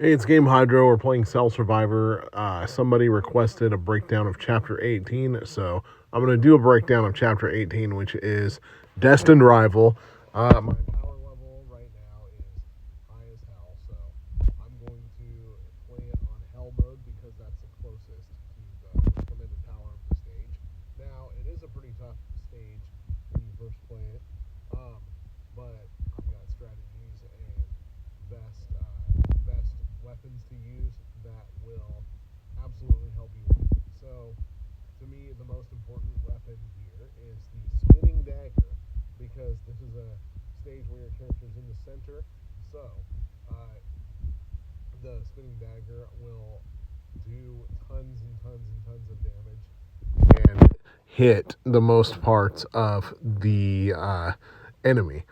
Hey, it's Game Hydro. We're playing Cell Survivor. Somebody requested a breakdown of Chapter 18, so I'm going to do a breakdown of Chapter 18, which is Destined Rival. My power level right now is high as hell, so I'm going to play it on Hell mode because that's the closest to the recommended power of the stage. Now, it is a pretty tough stage when you first play it, but I've got strategies and best weapons to use that will absolutely help you win. So, to me, the most important weapon here is the spinning dagger because this is a stage where your character's in the center. So, uh, the spinning dagger will do tons and tons and tons of damage and hit the most parts of the enemy.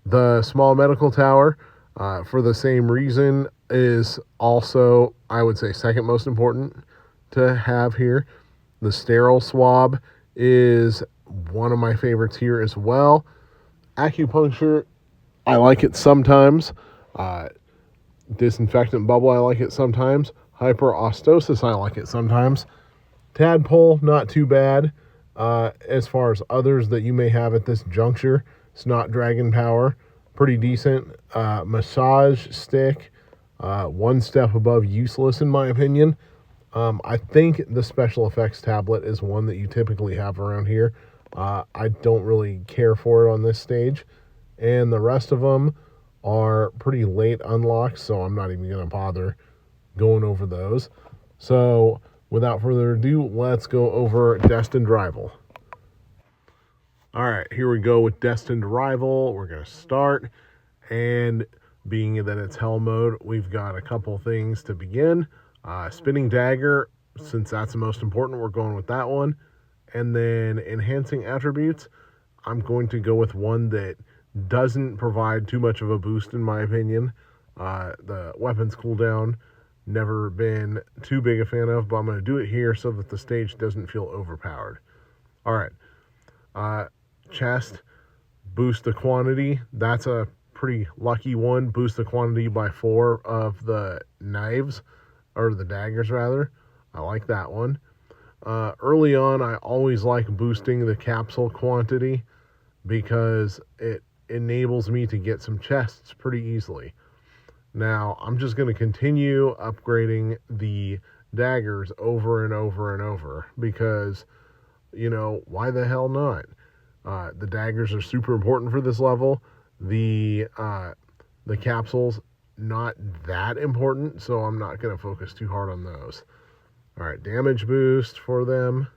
The small medical tower, for the same reason, is also, I would say, second most important to have here. The sterile swab is one of my favorites here as well. Acupuncture, I like it sometimes. Uh, Disinfectant bubble, I like it sometimes. Hyperostosis, I like it sometimes. Tadpole, not too bad. As far as others that you may have at this juncture, Snot Dragon Power, pretty decent. Massage Stick, one step above useless in my opinion. I think the special effects tablet is one that you typically have around here. I don't really care for it on this stage. And the rest of them are pretty late unlocks, so I'm not even going to bother going over those. So, without further ado, let's go over Destined Rival. All right, here we go with Destined Rival. We're going to start, and being that it's Hell mode, we've got a couple things to begin. Spinning Dagger, since that's the most important, we're going with that one. And then Enhancing Attributes, I'm going to go with one that doesn't provide too much of a boost in my opinion. The weapons cooldown, never been too big a fan of, but I'm going to do it here so that the stage doesn't feel overpowered. All right. Chest, boost the quantity. That's a pretty lucky one. Boost the quantity by 4 of the knives, or the daggers rather. I like that one. Early on, I always like boosting the capsule quantity because it enables me to get some chests pretty easily. Now, I'm just going to continue upgrading the daggers over and over and over because, why the hell not? The daggers are super important for this level. The capsules, not that important, so I'm not going to focus too hard on those. All right, damage boost for them.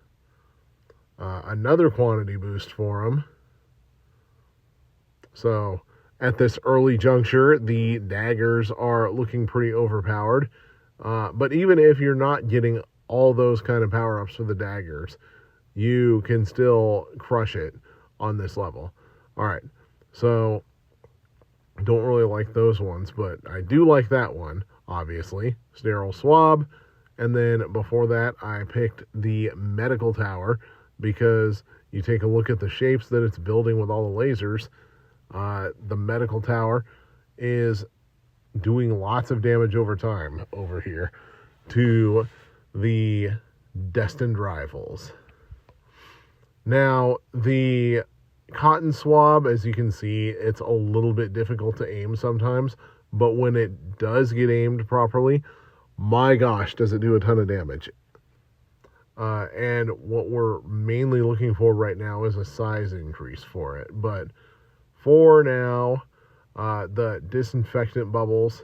Another quantity boost for them. So, at this early juncture, the daggers are looking pretty overpowered. But even if you're not getting all those kind of power-ups for the daggers, you can still crush it on this level. All right, so don't really like those ones, but I do like that one, obviously. Sterile Swab. And then before that, I picked the Medical Tower because you take a look at the shapes that it's building with all the lasers. The Medical Tower is doing lots of damage over time over here to the Destined Rivals. Now, the Cotton Swab, as you can see, it's a little bit difficult to aim sometimes, but when it does get aimed properly, my gosh, does it do a ton of damage. And what we're mainly looking for right now is a size increase for it. But for now, the disinfectant bubbles,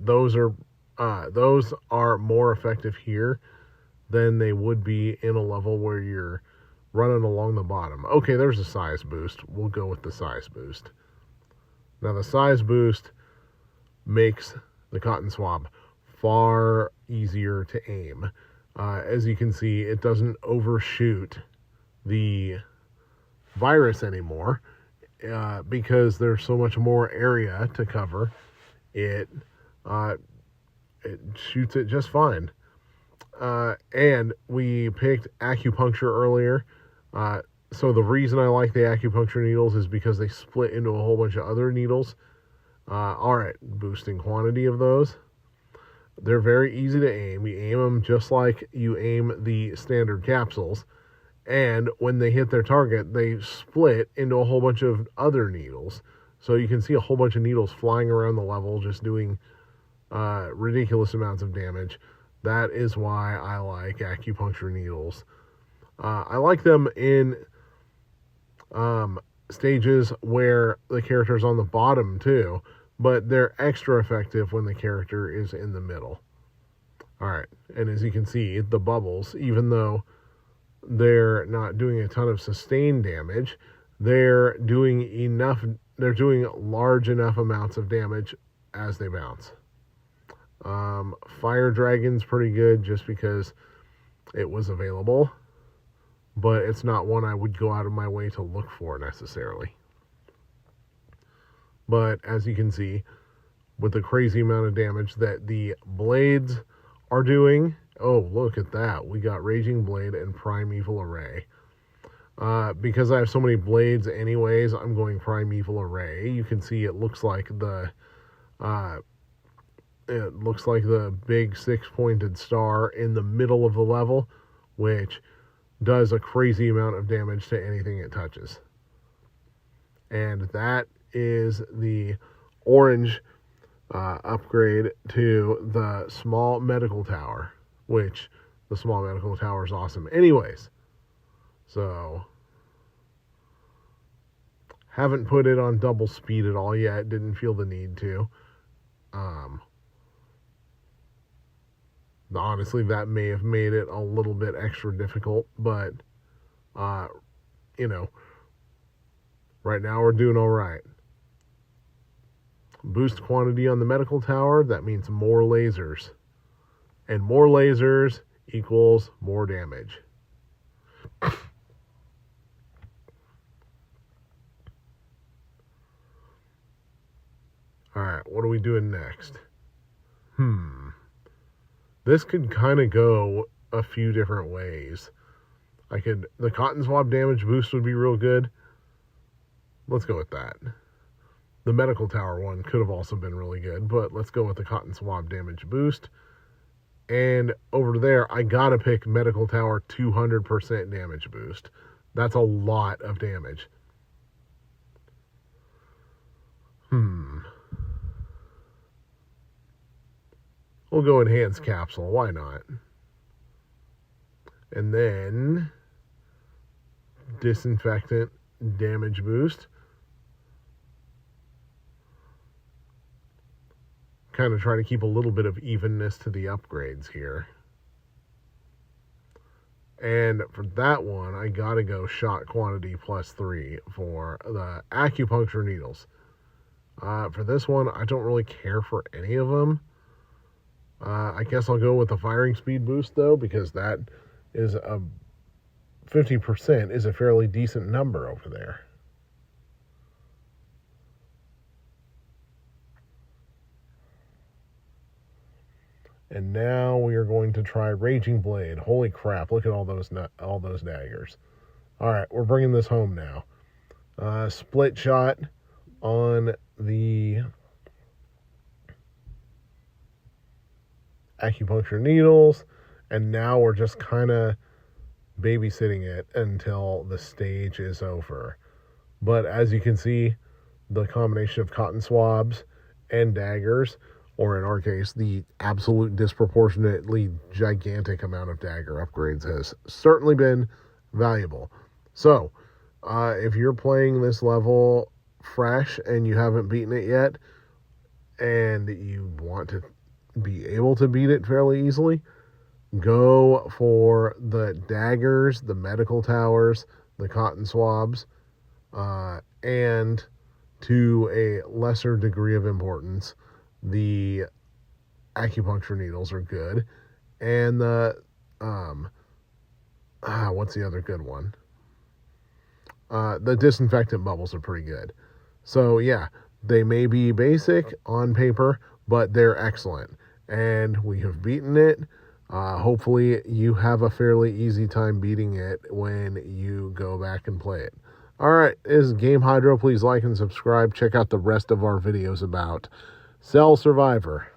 those are more effective here than they would be in a level where you're running along the bottom. Okay, there's a size boost. We'll go with the size boost. Now, the size boost makes the Cotton Swab far easier to aim. As you can see, it doesn't overshoot the virus anymore because there's so much more area to cover. It shoots it just fine. And we picked acupuncture earlier. So the reason I like the acupuncture needles is because they split into a whole bunch of other needles. Alright, boosting quantity of those. They're very easy to aim. You aim them just like you aim the standard capsules. And when they hit their target, they split into a whole bunch of other needles. So you can see a whole bunch of needles flying around the level, just doing ridiculous amounts of damage. That is why I like acupuncture needles. I like them in stages where the character's on the bottom too, but they're extra effective when the character is in the middle. Alright, and as you can see, the bubbles, even though they're not doing a ton of sustained damage, they're doing large enough amounts of damage as they bounce. Fire Dragon's pretty good just because it was available, but it's not one I would go out of my way to look for necessarily. But as you can see, with the crazy amount of damage that the blades are doing, oh, look at that. We got Raging Blade and Primeval Array. Because I have so many blades anyways, I'm going Primeval Array. You can see it looks like the big 6-pointed star in the middle of the level, which does a crazy amount of damage to anything it touches. And that is the orange upgrade to the small medical tower, which the small medical tower is awesome anyways. So, haven't put it on double speed at all yet. Didn't feel the need to. Honestly, that may have made it a little bit extra difficult, but, right now we're doing all right. Boost quantity on the medical tower, that means more lasers. And more lasers equals more damage. Alright, what are we doing next? This could kind of go a few different ways. The cotton swab damage boost would be real good. Let's go with that. The medical tower one could have also been really good, but let's go with the cotton swab damage boost. And over there, I gotta pick medical tower 200% damage boost. That's a lot of damage. We'll go enhanced capsule. Why not? And then disinfectant damage boost. Kind of try to keep a little bit of evenness to the upgrades here. And for that one, I gotta go shot quantity +3 for the acupuncture needles. For this one, I don't really care for any of them. I guess I'll go with the firing speed boost, though, because that is 50% is a fairly decent number over there. And now we are going to try Raging Blade. Holy crap, look at all those daggers. Alright, we're bringing this home now. Split shot on the acupuncture needles, and now we're just kind of babysitting it until the stage is over. But as you can see, the combination of cotton swabs and daggers, or in our case, the absolute disproportionately gigantic amount of dagger upgrades, has certainly been valuable. So, if you're playing this level fresh and you haven't beaten it yet, and you want to be able to beat it fairly easily, go for the daggers, the medical towers, the cotton swabs, and to a lesser degree of importance, the acupuncture needles are good. And the, what's the other good one? The disinfectant bubbles are pretty good. So yeah, they may be basic on paper, but they're excellent. And we have beaten it. Hopefully you have a fairly easy time beating it when you go back and play it. All right, this is Game Hydro. Please like and subscribe. Check out the rest of our videos about Cell Survivor.